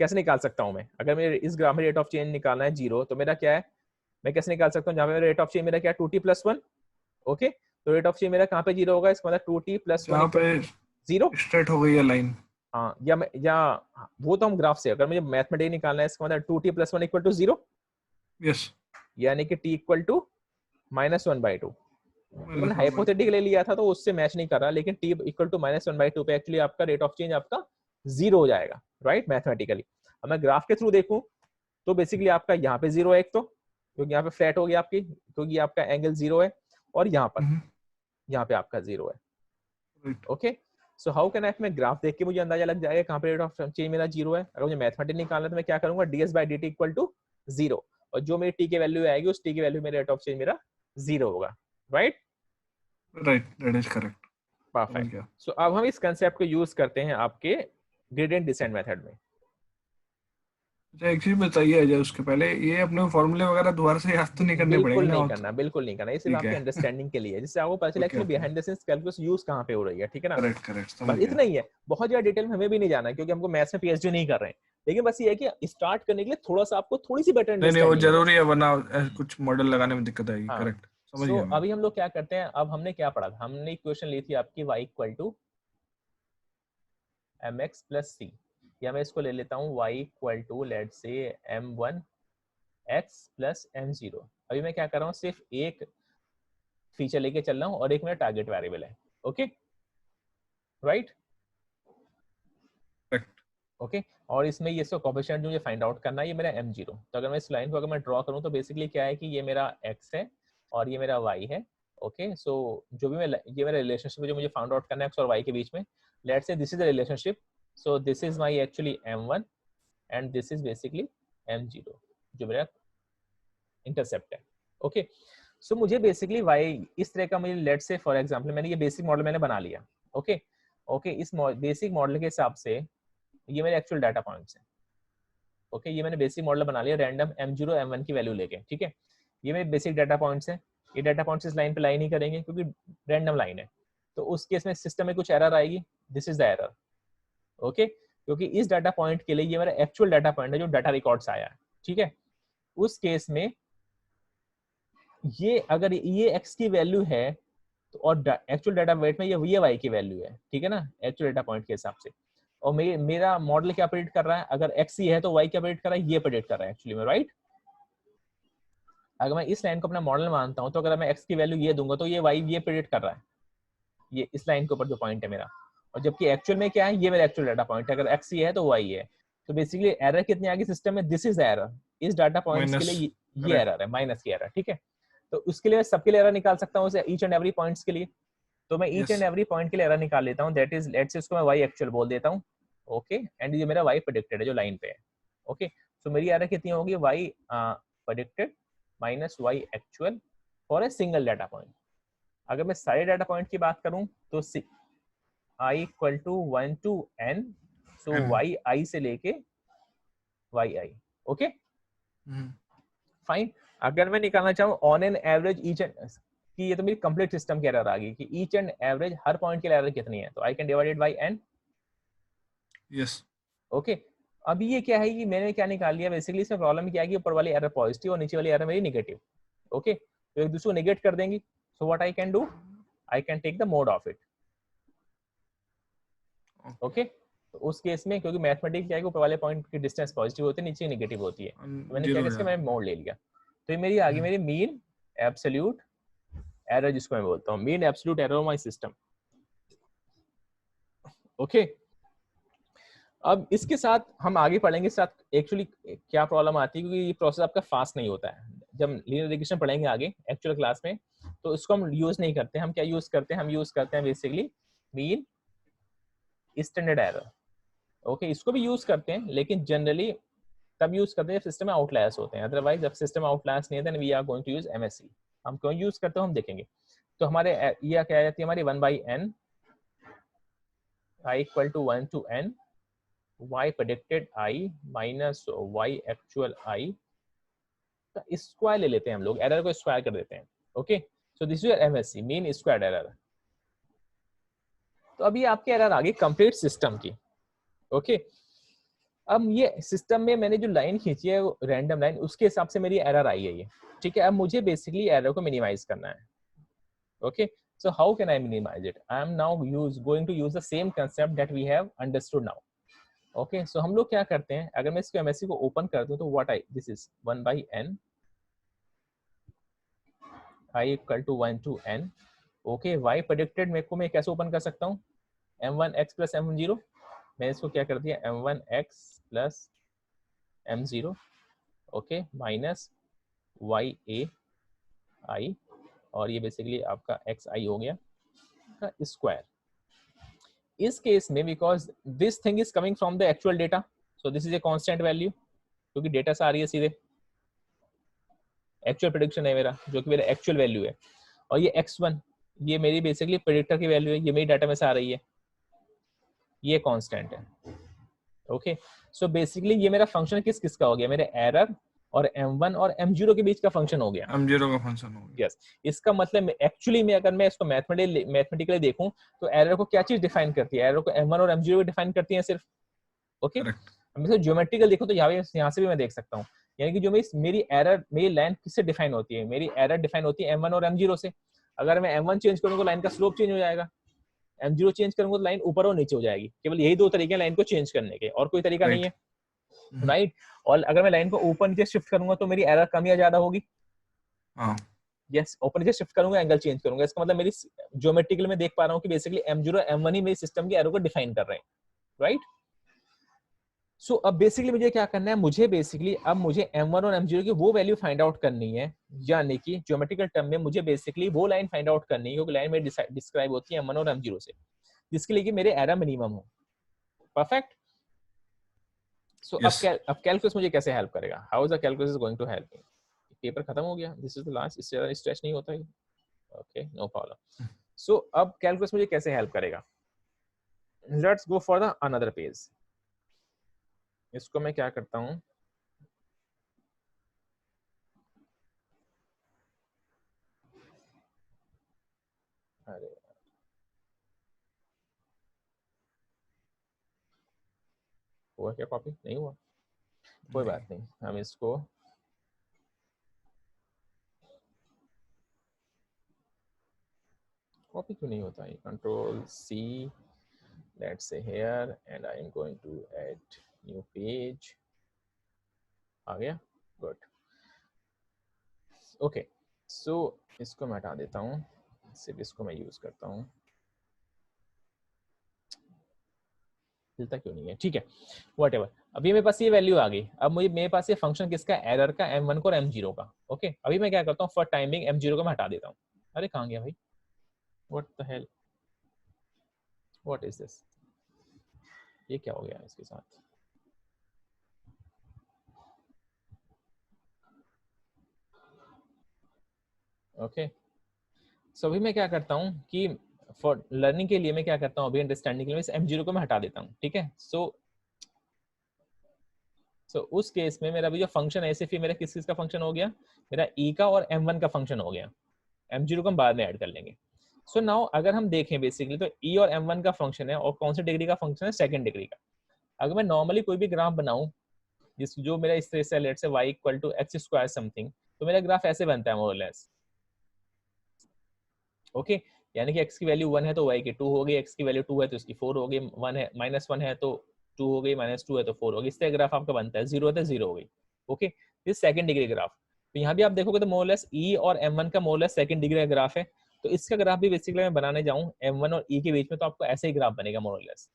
कैसे निकाल सकता हूं मैं, अगर मेरे इस ग्राफ में रेट ऑफ चेंज निकालना है जीरो तो मेरा क्या है, मैं कैसे निकाल सकता हूँ, जहां पे मेरा रेट ऑफ चेंज मेरा क्या है 2t प्लस 1। ओके, तो रेट ऑफ चेंज मेरा कहां पे जीरो होगा, इसका मतलब 2t प्लस 1 पे जीरो। स्ट्रेट हो गई है लाइन। हाँ, या वो तो हम ग्राफ से, अगर मुझे मैथमेटिक्स निकालना है इसका मतलब 2t plus 1 equal to zero, yes, यानी कि t इक्वल टू -1/2। मैंने हाइपोथेटिकली लिया था तो उससे मैच नहीं कर रहा, लेकिन t इक्वल टू -1/2 पे एक्चुअली आपका रेट ऑफ चेंज आपका जीरो हो जाएगा, राइट, मैथमेटिकली। अब मैं ग्राफ के थ्रू देखूं तो बेसिकली आपका यहाँ पे जीरो है एक तो, क्योंकि यहाँ पे फ्लैट हो गया आपकी, क्योंकि आपका एंगल जीरो है, और यहाँ पे आपका जीरो है। ओके, सो हाउ कैन आई, मैं ग्राफ देख के मुझे अंदाजा लग जाएगा कहाँ पे रेट ऑफ चेंज मेरा जीरो है। अगर मुझे मैथमेटिक्स निकालना है तो मैं क्या करूंगा, ds by D T equal to zero, और जो मेरी t की वैल्यू आएगी उस t की वैल्यू में रेट ऑफ चेंज मेरा जीरो होगा, right. That is correct. Perfect. So अब हम इस कंसेप्ट को यूज करते हैं आपके ग्रेडियंट डिसेंट मेथड में। अच्छा, एक चीज बताइए अजय, उसके पहले ये अपने फॉर्मूले वगैरह दोबारा से याद तो नहीं करने पड़ेंगे बिल्कुल ना? नहीं करना, बिल्कुल नहीं करना, ये सिर्फ ठीक आपके है। अंडरस्टैंडिंग के लिए है, जिससे आपको पता चले actually behind the scenes calculus use कहाँ पे हो रही है, ठीक है ना। करेक्ट करेक्ट, समझ बस गया। इतना ही है, बहुत ज्यादा डिटेल में हमें भी नहीं जाना है क्योंकि हमको मैथ्स में पीएचडी नहीं कर रहे हैं, लेकिन बस ये है कि स्टार्ट करने के लिए थोड़ा सा आपको थोड़ी सी बेटर नहीं वो अंडरस्टैंडिंग है। जरूरी है, वरना कुछ मॉडल लगाने में दिक्कत आएगी। हाँ, करेक्ट, समझ सो गया मैं। अभी हम लोग क्या करते हैं, अब हमने क्या पढ़ा था, हमने इक्वेशन ली थी आपकी y equal to mx plus C, या मैं इसको ले लेता हूँ y इक्वल टू लेट से m1 x प्लस m0। अभी मैं क्या कर रहा हूँ, सिर्फ एक फीचर लेके चल रहा हूँ और एक मेरा टारगेट वेरिएबल है। ओके, राइट, ओके, और इसमें ये सब कोएफिशिएंट जो मुझे फाइंड आउट करना है, ये मेरा m0। तो अगर मैं इस लाइन को अगर मैं ड्रॉ करूँ तो बेसिकली क्या है कि ये मेरा x है और ये मेरा y है। ओके, सो जो भी मैं, ये मेरा रिलेशनशिप है जो मुझे फाइंड आउट करना है x और y के बीच में, let's say this is the relationship, so this is my actually m1 and this is basically m0 जो मेरा इंटरसेप्ट है। ओके, सो मुझे बेसिकली y इस तरह का, मुझे लेट्स से फॉर एग्जांपल मैंने ये बेसिक मॉडल मैंने बना लिया। ओके ओके, इस बेसिक मॉडल के हिसाब से ये मेरे एक्चुअल डाटा पॉइंट्स हैं। ओके, ये मैंने बेसिक मॉडल बना लिया रैंडम m0 m1 की वैल्यू लेके, ठीक है, ये मेरे बेसिक डाटा पॉइंट्स हैं। ये डाटा पॉइंट्स इस लाइन पे लाई नहीं करेंगे क्योंकि रैंडम लाइन है, तो उस केस में सिस्टम में कुछ एरर आएगी, this is the error. Okay, क्योंकि इस डाटा पॉइंट के लिए ये मेरा एक्चुअल डाटा पॉइंट है जो डाटा रिकॉर्ड्स आया है, ठीक है। उस केस में ये अगर ये x की वैल्यू है तो और एक्चुअल डाटा वेट में ये y की वैल्यू है, ठीक है ना, एक्चुअल डाटा पॉइंट के हिसाब से। और मेरा मॉडल क्या प्रेडिक्ट कर रहा है, अगर x ही है तो y क्या प्रेडिक्ट कर रहा है, ये प्रेडिक्ट कर रहा है एक्चुअली में, राइट। अगर मैं इस लाइन को अपना मॉडल मानता हूं तो अगर मैं x की वैल्यू ये दूंगा तो ये y ये प्रेडिक्ट कर रहा है, ये इस लाइन के ऊपर जो पॉइंट है मेरा। और जबकि एक्चुअल में क्या है, ये मेरा एक्चुअल डाटा पॉइंट है, अगर x ही है तो y है। तो बेसिकली एरर कितनी आ गई सिस्टम में, दिस इज एरर, इस डाटा पॉइंट्स के माइनस, लिए ये करेक्ट। एरर है, माइनस की एरर, ठीक है। तो उसके लिए सबके लिए एरर निकाल सकता हूँ ईच एंड एवरी पॉइंट्स के लिए। तो मैं each and yes, every point के लिए एरर निकाल लेता हूँ, दैट इज लेट्स से इसको मैं y एक्चुअल बोल देता हूँ, ओके। एंड ये मेरा y प्रेडिक्टेड है जो लाइन पे है, ओके। सो मेरी एरर कितनी होगी, y predicted minus y actual for a single data point. अगर मैं सारे डाटा पॉइंट की बात करूं तो i equal to 1 to n, so N. y i से लेके yi, ओके फाइन। अगर मैं निकालना चाहूँ on an average each and कि ये तो मेरी कंप्लीट सिस्टम की एरर आ गई कि each and average her point के लिए एरर कितनी है, तो I can divide it by n, yes, okay. अभी ये क्या है कि मैंने क्या निकाल लिया, बेसिकली इसमें प्रॉब्लम क्या है कि ऊपर वाली एरर पॉजिटिव और नीचे वाली एरर मेरी नेगेटिव, ओके। तो एक दूसरे को नेगेट कर देंगी, so what I can do, I can take the mod of it, okay. तो उस केस में क्योंकि मैथमेटिक्स क्या है कि ऊपर वाले पॉइंट की डिस्टेंस पॉजिटिव होती है, नीचे नेगेटिव होती है, तो मैंने क्या जीरो किया, हो इसका जाता मैंने मोड ले लिया। तो ये मेरी आ गई है। मेरी मीन एब्सोल्यूट एरर, जिसको मैं बोलता हूँ mean absolute error of my system, okay. अब इसके साथ हम आगे पढ़ेंगे, साथ एक्चुअली क्या प्रॉब्लम आती है, क्योंकि ये प्रोसेस आपका फास्ट नहीं होता है। जब लीनियर रिग्रेशन पढ़ेंगे आगे एक्चुअल क्लास में, तो इसको हम यूज नहीं करते, हम क्या यूज करते हैं, हम यूज करते हैं basically mean standard error, okay. इसको भी यूज करते हैं लेकिन जनरली तब यूज करते हैं जब सिस्टम में आउटलायर्स होते हैं, अदरवाइज जब सिस्टम आउटलायर्स नहीं है then we are going to use MSE. हम क्यों यूज करते हैं हम देखेंगे। तो हमारे ये क्या आ जाती है हमारी 1/n, i equal to 1 to n, y predicted i minus y actual i का स्क्वायर ले लेते हैं हम लोग, एरर को स्क्वायर कर देते हैं, okay. So this is MSc mean squared error. तो अभी आपके एरर आ गई कंप्लीट सिस्टम की, ओके। अब ये सिस्टम में मैंने जो लाइन खींची है रैंडम लाइन, उसके हिसाब से मेरी एरर आई है ये, ठीक है। अब मुझे बेसिकली एरर को मिनिमाइज करना है, okay. So how can I minimize it, I am now going to use the same concept that we have understood now, okay. So हम लोग क्या करते हैं, अगर मैं इसको एमएससी को ओपन कर दूं तो what I, this is 1/n, i equal to 1 to n, okay. y predicted मेरे को मैं कैसे ओपन कर सकता हूँ, m1x प्लस m0, मैं इसको क्या कर दिया m1x plus m0, okay, minus y a i, और ये बेसिकली आपका x i हो गया का स्क्वायर। इस केस में because this thing is coming from the actual data, so this is a constant value, क्योंकि डेटा से आ रही है सीधे, एक्चुअल प्रेडिक्शन है मेरा जो कि मेरा एक्चुअल वैल्यू है। और ये x1 ये मेरी बेसिकली प्रेडिक्टर की वैल्यू है, ये मेरी डाटा में से आ रही है, ये कांस्टेंट है, ओके। सो बेसिकली ये मेरा फंक्शन किस किस का हो गया, मेरे एरर और m1 और m0 के बीच का फंक्शन हो गया, m0 का फंक्शन हो गया। यस। इसका मतलब एक्चुअली में अगर मैं इसको मैथमेटिकली देखूं तो एरर को क्या चीज डिफाइन करती है, एरर को m1 और m0 डिफाइन करती है सिर्फ, ओके। करेक्ट। अब मैं ज्योमेट्रिकल देखो तो यहाँ से भी मैं देख सकता हूँ, यानी कि जो मेरी एरर मेरी लाइन किससे डिफाइन होती है, मेरी एरर डिफाइन होती है m1 और m0 से। अगर मैं m1 चेंज करूंगा लाइन का स्लोप चेंज हो जाएगा, m0 चेंज करूंगा तो लाइन ऊपर और नीचे हो जाएगी। केवल यही दो तरीके हैं लाइन को चेंज करने के, और कोई तरीका नहीं राइट। है, राइट। और अगर मैं लाइन को ऊपर नीचे शिफ्ट करूंगा तो मेरी एरर कम या ज्यादा होगी, हाँ, यस। ऊपर नीचे शिफ्ट करूंगा एंगल चेंज करूंगा, इसका मतलब मेरी ज्योमेट्रिकल में देख पा रहा हूँ कि बेसिकली m0 m1 ही मेरी सिस्टम की एरर को डिफाइन कर रहे हैं, राइट। सो अब बेसिकली मुझे क्या करना है, मुझे बेसिकली अब मुझे m1 और m0 की वो वैल्यू फाइंड आउट करनी है, यानी कि ज्योमेट्रिकल टर्म में मुझे बेसिकली वो लाइन फाइंड आउट करनी है क्योंकि लाइन में डिस्क्राइब होती है m1 और m0 से, जिसके लिए कि मेरे एरर मिनिमम हो, परफेक्ट। So yes. अब कैलकुलस मुझे कैसे हेल्प करेगा, how is the calculus going to help me. Paper खत्म हो गया, दिस इज द लास्ट, इससे ज्यादा स्ट्रेच नहीं होता है, ओके, नो प्रॉब्लम। सो अब कैलकुलस मुझे कैसे हेल्प करेगा, let's go for the another page. इसको मैं क्या करता हूँ, अरे हुआ क्या, कॉपी नहीं हुआ, कोई नहीं। बात नहीं, हम इसको कॉपी क्यों नहीं होता है? Control C, let's say here and I am going to add new page. आ गया, गुड। ओके, सो इसको मैं हटा देता हूँ, सिर्फ इसको मैं यूज करता हूँ। हिलता क्यों नहीं है? ठीक है, व्हाटएवर। अभी मेरे पास ये वैल्यू आ गई। अब मुझे मेरे पास ये फंक्शन किसका, एरर का, m1 को और m0 का। ओके, अभी मैं क्या करता हूँ, फॉर टाइमिंग m0 को मैं हटा देता हूँ। अरे कहाँ गया भाई, what the hell, what is this, ये क्या हो गया इसके साथ? ओके, सो अभी मैं क्या करता हूँ कि फॉर लर्निंग के लिए मैं क्या करता हूँ, अभी अंडरस्टैंडिंग के लिए इस m0 को मैं हटा देता हूँ। ठीक है, सो उस केस में मेरा भी जो फंक्शन है, सिर्फ मेरा किस चीज का फंक्शन हो गया, मेरा e का और m1 का फंक्शन हो गया। m0 को हम बाद में ऐड कर लेंगे। सो नाउ अगर हम देखें बेसिकली तो e और m1 का फंक्शन है, और कौन सी डिग्री का फंक्शन है, सेकंड डिग्री का। अगर मैं नॉर्मली कोई भी ग्राफ बनाऊं जिस जो मेरा इस तरह से let's say y equal to X square something, तो मेरा ग्राफ ऐसे बनता है मोर और लेस। ओके, यानी कि x की वैल्यू 1 है तो y की 2 हो गई, x की वैल्यू 2 है तो इसकी 4 हो गई, 1 है -1 है तो 2 हो गई, -2 है तो 4 हो गई। इस तरह ग्राफ आपका बनता है, 0 है तो 0 हो गई। Okay, this second degree graph. तो यहाँ भी आप देखोगे तो मोर और लेस e और m1 का मोर और लेस सेकंड डिग्री का ग्राफ है। तो इसका ग्राफ भी बेसिकली मैं बनाने जाऊं m1 और e के बीच में, तो आपको ऐसे ही ग्राफ बनेगा मोर और लेस।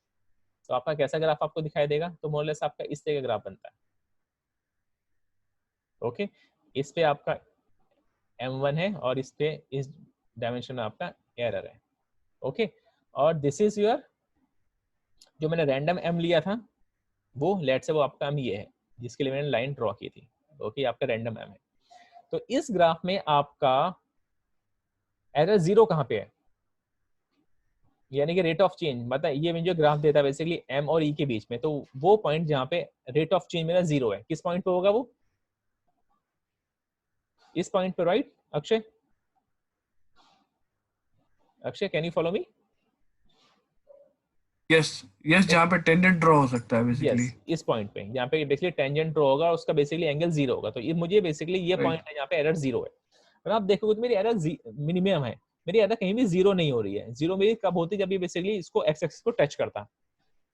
तो आपका कैसा ग्राफ आपको दिखाई देगा, तो मोर और लेस आपका इस तरह का ग्राफ बनता है। ओके, इस पे आपका m1 है और इस पे इस डायमेंशन में आपका एरर है। ओके, और दिस इज योर, जो मैंने रैंडम m लिया था वो लेट से वो आपका m ये है जिसके लिए मैंने लाइन ड्रॉ की थी। ओके, आपका रैंडम m है। तो इस ग्राफ में आपका एरर 0 कहाँ पे है, यानी कि रेट ऑफ चेंज, मतलब ये जो ग्राफ देता है बेसिकली m और e के बीच में, तो वो पॉइंट जहाँ पे रेट ऑफ चेंज मेरा 0 है, किस पॉइंट पे होगा वो, इस पॉइंट पे, right Akshay? Akshay, can you follow me? Yes yes, जहाँ पे टेंजेंट ड्रॉ हो सकता है बेसिकली। यस, इस पॉइंट पे जहाँ पे बेसिकली टेंजेंट ड्रॉ होगा, उसका बेसिकली एंगल 0 होगा। तो ये मुझे बेसिकली ये राइट। पॉइंट है जहाँ पे एरर 0 है। अगर आप देखोगे तो मेरी एरर मिनिमम है, मेरी एरर कहीं भी 0 नहीं हो रही है। 0 मेरी कब होती है, जब ये बेसिकली इसको एक्स एक्सिस को टच करता है।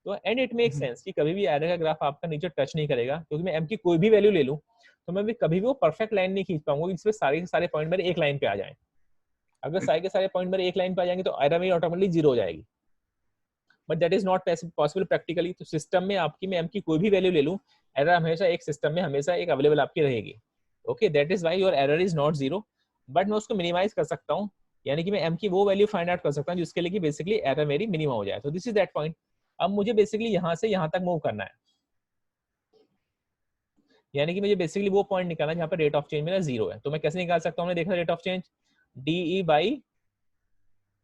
तो एंड इट मेक सेंस कि कभी भी एरर का ग्राफ आपका नीचे टच नहीं करेगा, क्योंकि मैं m की कोई भी वैल्यू ले लूं तो मैं भी कभी भी वो परफेक्ट लाइन नहीं खींच पाऊंगा, इसमें सारे के सारे पॉइंट मेरे एक लाइन पे आ जाएं। अगर सारे के सारे पॉइंट मेरे एक लाइन पे आ जाएंगे तो एरर मेरी ऑटोमेटिकली 0 हो जाएगी, but that is not possible practically. तो सिस्टम में आपकी मैं m की कोई भी वैल्यू ले लूं, एरर हमेशा एक सिस्टम में हमेशा एक अवेलेबल आपकी रहेगी। Okay, that is why your error is not 0, but मैं उसको मिनिमाइज कर सकता हूँ, यानी कि मैं m की वो वैल्यू फाइंड आउट कर सकता हूँ जिसके लिए कि बेसिकली एरर मेरी मिनिमम हो जाए। तो दिस इज दैट पॉइंट। अब मुझे बेसिकली यहाँ से यहाँ तक मूव करना है, यानी कि मुझे बेसिकली वो पॉइंट निकालना है जहाँ पे रेट ऑफ चेंज मेरा 0 है। तो मैं कैसे निकाल सकता हूँ, देखा rate of change DE by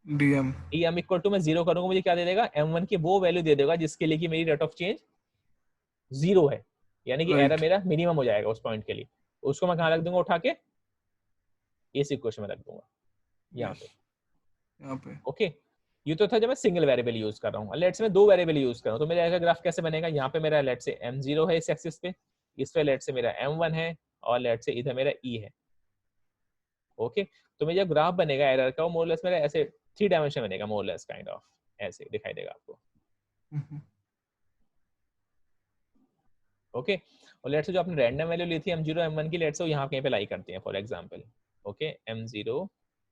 DM. DM equal to, मैं 0 करूंगा मुझे क्या दे देगा, m1 की वो वैल्यू दे देगा जिसके लिए कि मेरी रेट ऑफ चेंज 0 है, यानी कि एरर राइट। मेरा मिनिमम हो जाएगा उस पॉइंट के लिए। उसको मैं कहाँ रख दूंगा, उठा के इस इक्वेशन में रख दूंगा, यहाँ पे। यस, यहाँ पे। ओके, ये तो था जब मैं सिंगल वेरिएबल यूज कर रहा हूँ। लेट्स मैं दो वेरिएबल यूज कर रहा हूँ, तो मेरा ग्राफ कैसे बनेगा, यहाँ पे मेरा लेट्स से m0 है इस एक्सिस पे, इस पे लेट्स से मेरा m1 है, और लेट्स से इधर मेरा e है। ओके, तो मेरा जब ग्राफ बनेगा एरर का, वो मोर लेस मेरा ऐसे 3 डायमेंशन बनेगा, मोर लेस काइंड ऑफ ऐसे दिखाई देगा आपको। ओके, और लेट्स से जो आपने रैंडम वैल्यू ली थी m0 m1 की, लेट्स से यहाँ कहीं पे लाई करते हैं फॉर एग्जांपल। ओके, m0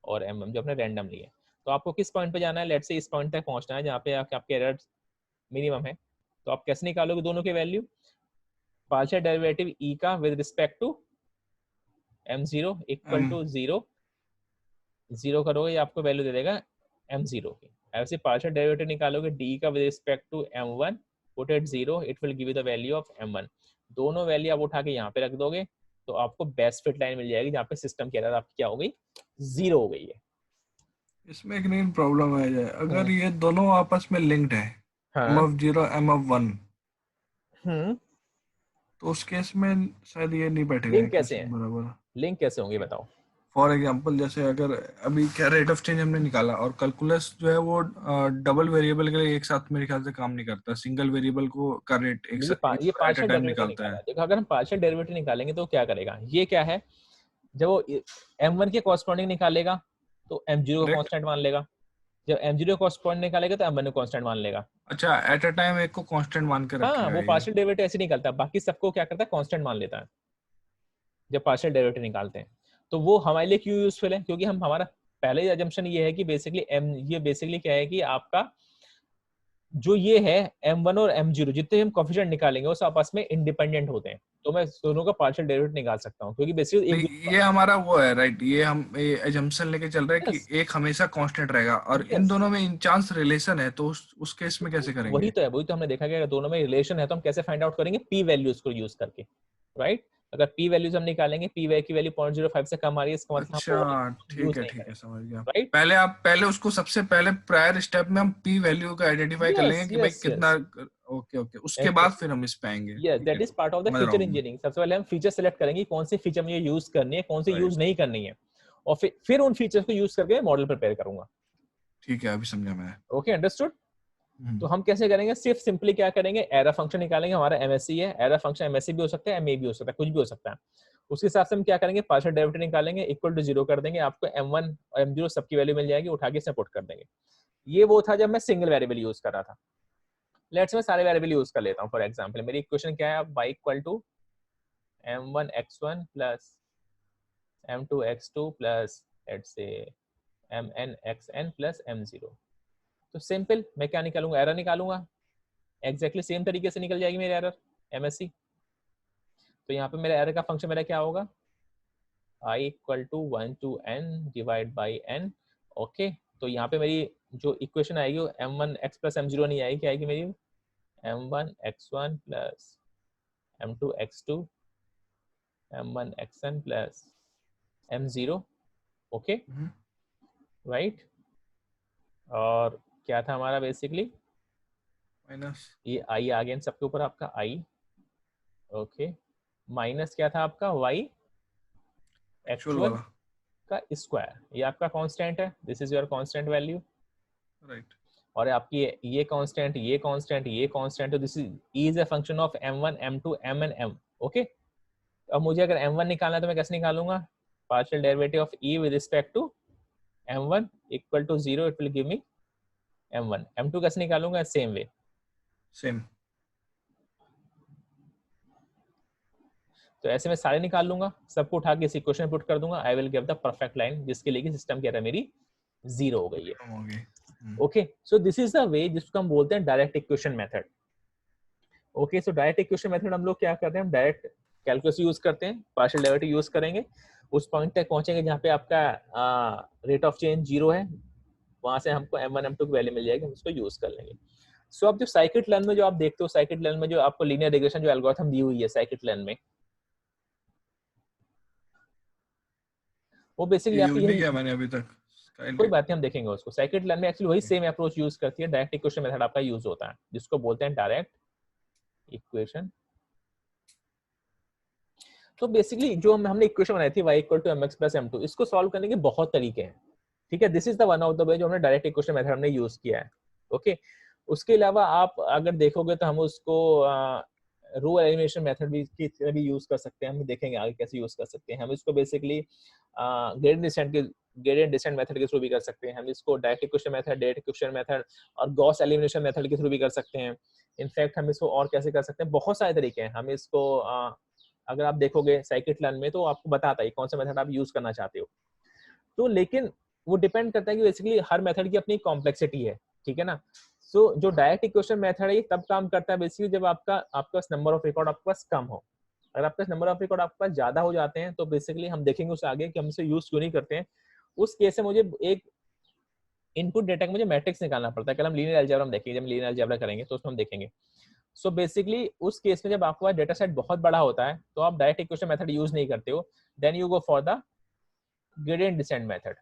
और m1 जो आपने रैंडम ली है, तो आपको किस पॉइंट पे जाना है, लेट्स से इस पॉइंट तक पहुंचना है जहाँ पे आपके एरर मिनिमम है। तो आप कैसे निकालोगे दोनों के वैल्यू, पार्शियल डेरिवेटिव e का with respect to m0 equal to 0, 0 करोगे, आपको वैल्यू दे देगा m0 की। ऐसे पार्शियल डेरिवेटिव निकालोगे d का with respect to m1, put it 0, it will give you the value of m1। दोनों वैल्यू आप उठा के यहाँ पे रख दोगे, तो आपको बेस्ट फिट लाइन मिल जाएगी जहाँ पे सिस्टम की एरर आपकी क्या हो गई, 0 हो गई है। इसमें एक नई प्रॉब्लम आ जाए, अगर ये दोनों आपस में लिंक्ड है, एम हाँ, ऑफ 0 एम ऑफ 1, हम्म, तो उस केस में शायद ये नहीं बैठेगा लिंक कैसे इक्वेशन है, बराबर। लिंक कैसे होंगे बताओ। फॉर एग्जांपल, जैसे अगर अभी क्या रेट ऑफ चेंज हमने निकाला, और कैलकुलस जो है वो डबल वेरिएबल के लिए एक साथ मेरे ख्याल से काम नहीं करता, सिंगल वेरिएबल को का रेट एक ये at a partial time derivative निकालता निकाला है, है। देखो अगर हम पार्शियल डेरिवेटिव निकालेंगे तो क्या करेगा, ये क्या है, जब वो m1 के कॉरस्पॉन्डिंग निकालेगा तो m0 का करेक्ट। कांस्टेंट मान लेगा, जब m0 कांस्टेंट निकालेगा तो m1 को कांस्टेंट मान लेगा। अच्छा, एट अ टाइम एक को कांस्टेंट मान के हाँ, रखेगा वो ये। पार्शियल डेरिवेटिव ऐसे निकलता है, बाकी सबको क्या करता है, कांस्टेंट मान लेता है जब पार्शियल डेरिवेटिव निकालते हैं। तो वो हमारे लिए क्यों यूजफुल है, क्योंकि हम हमारा पहले अजम्पशन ये है कि बेसिकली ये बेसिकली क्या है कि आपका जो ये है m1 और m0 जितने हम कोफिशिएंट निकालेंगे वो आपस में इंडिपेंडेंट होते हैं, तो मैं दोनों का पार्शियल डेरिवेटिव निकाल सकता हूँ, क्योंकि बेसिकली एक नहीं, ये हमारा वो है राइट, ये हम एजम्पशन लेके चल रहे हैं कि यस एक हमेशा कांस्टेंट रहेगा, और इन यस दोनों में इन चांस रिलेशन है, तो उस केस में कैसे वही करेंगे? तो है, वही तो हमने देखा कि अगर दोनों में रिलेशन है तो हम कैसे फाइंड आउट करेंगे, पी वैल्यूज को यूज करके, राइट। अगर पी वैल्यूज हम निकालेंगे, पी वैल्यू की वैल्यू 0.05 से कम आ रही है, इसका मतलब हम वो वाली अच्छा, यूज नहीं ठीक है, करेंगे, समझ गया। राइट। पहले उसको सबसे पहले प्रायर स्टेप में हम पी वैल्यू का आइडेंटिफाई कर यस लेंगे कि भाई यस कितना। यस ओके ओके, उसके बाद एग्जैक्टली, फिर हम इस पे आएंगे, यस ठीक है, that is part of the समझ रहा फीचर हूँ मैं। इंजीनियरिंग। सबसे पहले हम फीचर सेलेक्ट करेंगे कौन सी फीचर मुझे यूज करनी है, कौन सी यूज राइट, नहीं करनी है, और फिर उन फीचर्स को यूज करके मॉडल प्रिपेयर करूंगा। ठीक है, अभी समझा मैं। Okay, understood. तो हम्म, हम कैसे करेंगे, सिर्फ सिंपली क्या करेंगे, एरर फंक्शन निकालेंगे, हमारा एमएससी है, एरर फंक्शन एमएससी भी हो सकता है, एमए भी हो सकता है, कुछ भी हो सकता है। उसके हिसाब से हम क्या करेंगे, पार्शियल डेरिवेटिव निकालेंगे, इक्वल टू 0 कर देंगे, आपको m1 और m0 सबकी वैल्यू मिल जाएगी, उठा के इसमें पुट कर देंगे। ये वो था जब मैं सिंगल वेरिएबल यूज कर रहा था। लेट्स मैं सारे वेरिएबल यूज कर लेता हूँ। फॉर एग्जांपल मेरी इक्वेशन क्या है, y equal to m1x1 plus m2x2 plus let's say mnxn plus m0। तो सिंपल मैं क्या निकालूंगा, एरर निकालूंगा, एग्जैक्टली सेम तरीके से निकल जाएगी मेरी एरर एमएससी। तो यहाँ पे मेरा एरर का फंक्शन मेरा क्या होगा, i equal to 1 to n divide by n। Okay, तो यहाँ पे मेरी जो इक्वेशन आएगी वो m1x प्लस m0 नहीं आएगी, क्या आएगी मेरी m1x1 plus m2x2 m1xn plus m0। Okay, hmm, right. और क्या था हमारा बेसिकली, माइनस ये i आ गया इन सबके ऊपर आपका i। ओके, माइनस क्या था आपका y एक्चुअल एक्चुअल वाला। का स्क्वायर, ये आपका कांस्टेंट है, this is your constant value. Right, और आपकी ये कांस्टेंट, ये कांस्टेंट, ये कांस्टेंट, तो this is a function of m1 m2 mn m। Okay, अब मुझे अगर m1 निकालना है तो मैं कैसे निकालूंगा, partial derivative of e with respect to m1 equal to 0, it will give me m1। m2 कैसे निकालूंगा, सेम वे। सेम। तो ऐसे में सारे निकाल लूंगा, सबको उठा के इस इक्वेशन में पुट कर दूंगा, I will get the perfect line, जिसके लिए सिस्टम क्या है मेरी 0 हो गई है। हो गई। Okay, so this is the way जिसको हम बोलते हैं direct equation method. Okay, so direct equation method हम लोग क्या करते हैं, हम डायरेक्ट कैलकुलस यूज करते हैं, पार्शियल डेरिवेटिव यूज करेंगे, उस पॉइंट तक पहुंचेंगे जहाँ पे आपका रेट ऑफ चेंज 0 है, वहां से हमको m1 m2 की वैल्यू मिल जाएगी, हम उसको यूज कर लेंगे। सो अब जो साइकिट लर्न में जो आप देखते हो, साइकिट लर्न में जो आपको लीनियर रिग्रेशन जो एल्गोरिथम दी हुई है साइकिट लर्न में, वो बेसिकली ये आपको यूज नहीं यही, किया मैंने अभी तक। कोई बात नहीं हम देखेंगे उसको। साइकिट लर्न में एक्चुअली वही सेम अप्रोच यूज करती है, डायरेक्ट इक्वेशन मेथड आपका यूज होता है, जिसको बोलते हैं डायरेक्ट इक्वेशन। तो बेसिकली जो हमने इक्वेशन बनाई थी y equal to mx plus m2, इसको सॉल्व करने के बहुत तरीके हैं, ठीक है। This is the one of the way जो हमने डायरेक्ट इक्वेशन मेथड हमने यूज किया है। ओके, उसके अलावा आप अगर देखोगे तो हम उसको रो एलिमिनेशन मेथड भी की तरह भी यूज कर सकते हैं, हम देखेंगे आगे कैसे यूज कर सकते हैं। हम इसको बेसिकली ग्रेडियंट डिसेंट मेथड के थ्रू भी कर सकते हैं, हम इसको direct equation method, direct equation method और गॉस एलिमिनेशन मेथड के थ्रू भी कर सकते हैं। इनफैक्ट हम इसको और कैसे कर सकते हैं, बहुत सारे तरीके हैं। हम इसको अगर आप देखोगे साइकिट लर्न में तो आपको बताता है कौन सा मेथड आप यूज करना चाहते हो। तो लेकिन वो डिपेंड करता है कि बेसिकली हर मेथड की अपनी कॉम्प्लेक्सिटी है, ठीक है ना। सो जो डायरेक्ट इक्वेशन मेथड है ये तब काम करता है बेसिकली जब आपका आपके पास नंबर ऑफ रिकॉर्ड आपके पास कम हो। अगर आपके पास नंबर ऑफ रिकॉर्ड आपके पास ज्यादा हो जाते हैं तो बेसिकली हम देखेंगे उससे आगे कि हम इसे यूज क्यों नहीं करते हैं। उस केस में मुझे एक इनपुट डेटा का मुझे मैट्रिक्स निकालना पड़ता है। कल हम लीनियर अलजेब्रा हम देखेंगे, जब लीनियर अलजेब्रा करेंगे तो उसमें हम देखेंगे। सो बेसिकली उस केस में जब आपके पास डेटा सेट बहुत बड़ा होता है तो आप डायरेक्ट इक्वेशन मेथड यूज नहीं करते हो, then you go for the gradient descent method,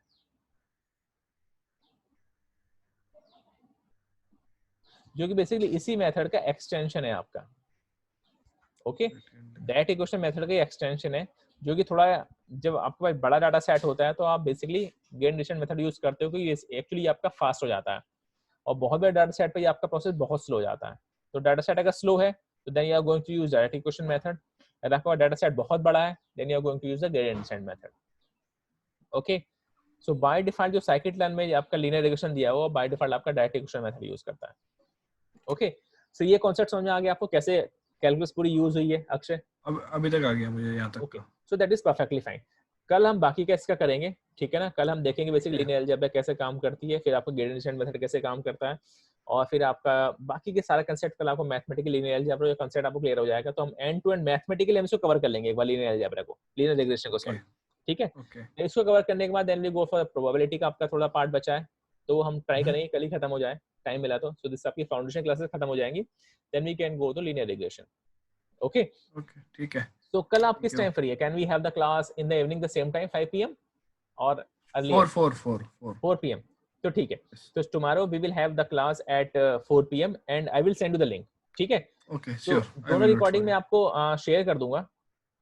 जो कि बेसिकली इसी मेथड का एक्सटेंशन है आपका। ओके, डायरेक्ट इक्वेशन मेथड का एक्सटेंशन है, जो कि थोड़ा जब आपके पास बड़ा डाटा सेट होता है तो आप basically gradient descent method use करते हो, क्योंकि एक्चुअली आपका फास्ट हो जाता है, और बहुत बड़े डाटा सेट पे आपका प्रोसेस बहुत स्लो हो जाता है। तो डाटा सेट अगर स्लो है तो then you are going to use direct equation method, अगर आपका डाटा सेट बहुत बड़ा है then you are going to use the gradient descent method. Okay, so by default जो साइकिट लर्न में आपका लीनियर रिग्रेशन दिया हुआ बाय डिफॉल्ट आपका डायरेक्ट रिग्रेशन मेथड यूज करता है. ओके, सो ये कॉन्सेप्ट समझ में आ गया आपको कैसे कैलकुलस पूरी यूज हुई है अक्षय? अब अभी तक आ गया मुझे यहाँ तक ओके, का. So that is perfectly fine. कल हम बाकी का इसका करेंगे, ठीक है ना. कल हम देखेंगे बेसिकली Okay. लीनियर अलजेब्रा कैसे काम करती है, फिर आपका ग्रेडियंट डिसेंट मेथड कैसे काम करता है, और फिर आपका बाकी के सारा कंसेप्ट कल आपको मैथमेटिकल लीनियर अलजेब्रा का कंसेप्ट आपको क्लियर हो जाएगा. तो हम एंड टू एंड मैथमेटिकली हम इसको कवर कर लेंगे एक बार लीनियर अलजेब्रा को, लीनियर रिग्रेशन को सॉरी. Okay. ठीक है, Okay. इसको कवर करने के बाद then we go for probability का आपका थोड़ा पार्ट बचा है, तो हम ट्राई करेंगे कल ही खत्म हो जाए, टाइम मिला तो. सो दिस आपकी फाउंडेशन क्लासेस खत्म हो जाएंगी, then we can go to linear regression. Okay, Okay. ठीक है. तो कल आप किस Thank you. टाइम फ्री है? Can we have the class in the evening the same time 5 PM और अर्लियर? 4 पीएम. तो ठीक है, Yes. तो tomorrow we will have the class at 4 p.m. and I will send you the link. ठीक है, Okay. तो Sure. I दोनों will look recording for में it. आपको शेयर कर दूंगा.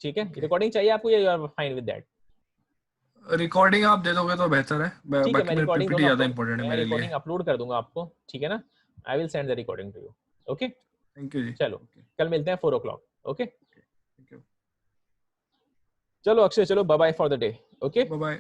ठीक है, Okay. रिकॉर्डिंग चाहिए आपको या you are fine with that? Recording आप दे दोगे तो बेहतर है. ठीक है, बाकी मैं मेरे रिकॉर्डिंग पीपीटी दोनों ज्यादा अपलोड इंपॉर्टेंट है मैं मेरे लिए. रिकॉर्डिंग अपलोड कर दूंगा आपको, ठीक है ना. I will send the recording to you. Okay, thank you ji. चलो Okay. कल मिलते हैं 4 o'clock. Okay, Thank you. चलो अक्षय, चलो bye bye for the day. Okay, Bye bye.